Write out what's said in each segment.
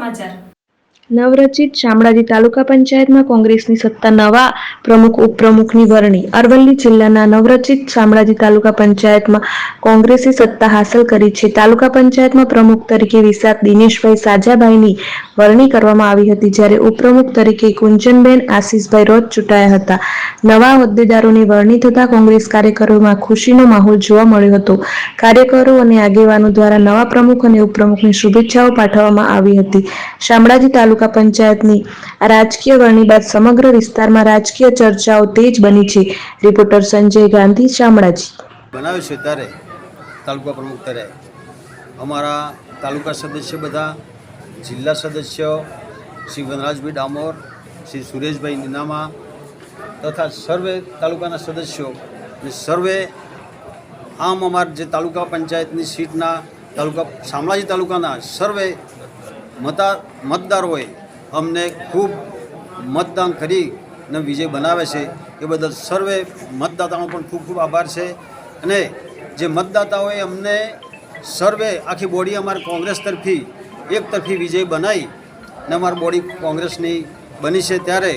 સમાચાર નવરચિત શામળાજી તાલુકા પંચાયતમાં કોંગ્રેસની સત્તા, નવા પ્રમુખ ઉપપ્રમુખની વરણી. અરવલ્લી જિલ્લાના નવરચિત શામળાજી તાલુકા પંચાયતમાં કોંગ્રેસે સત્તા હાંસલ કરી છે. તાલુકા પંચાયતમાં પ્રમુખ તરીકે વિશાખ દિનેશભાઈ સાજાભાઈની વરણી કરવામાં આવી હતી, જ્યારે ઉપપ્રમુખ તરીકે કુંજનબેન આશીષભાઈ રોજ ચૂંટાયા હતા. નવા હોદ્દેદારોની વરણી થતાં કોંગ્રેસ કાર્યકરોમાં ખુશીનો માહોલ જોવા મળ્યો હતો. કાર્યકરો અને આગેવાનો દ્વારા નવા પ્રમુખ અને ઉપપ્રમુખને શુભેચ્છાઓ પાઠવવામાં આવી હતી. શામળાજી તાલુકા પંચાયતની આ રાજકીય વરણી બાદ સમગ્ર વિસ્તારમાં રાજકીય ચર્ચાઓ તેજ બની છે. રિપોર્ટર સંજય ગાંધી, શામળાજી. બનાવ્યો છે ત્યારે તાલુકા પ્રમુખ ત્યારે અમારા તાલુકા સદસ્ય બધા, જિલ્લા સદસ્ય શ્રી વનરાજભાઈ ડામોર, શ્રી સુરેશભાઈ નીનામા તથા સર્વે તાલુકાના સદસ્યો અને સર્વે આમ અમારા જે તાલુકા પંચાયતની સીટના તાલુકા શામળાજી તાલુકાના સર્વે મતદારોએ અમને ખૂબ મતદાન કરીને વિજય બનાવે છે. એ બદલ સર્વે મતદાતાઓનો પણ ખૂબ ખૂબ આભાર છે. અને જે મતદાતાઓએ અમને સર્વે આખી બોડી અમારી કોંગ્રેસ તરફી એક તરફી વિજય બનાવી ને અમારી બોડી કોંગ્રેસની બની છે, ત્યારે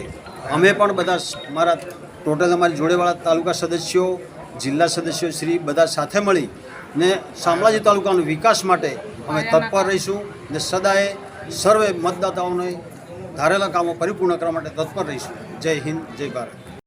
અમે પણ બધા મારા ટોટલ અમારી જોડેવાળા તાલુકા સદસ્યો, જિલ્લા સદસ્યો શ્રી બધા સાથે મળી ને શામળાજી તાલુકાનો વિકાસ માટે અમે તત્પર રહીશું ને સદાય સર્વે મતદાતાઓને ધારેલા કામો પરિપૂર્ણ કરવા માટે તત્પર રહીશું. જય હિન્દ, જય ભારત.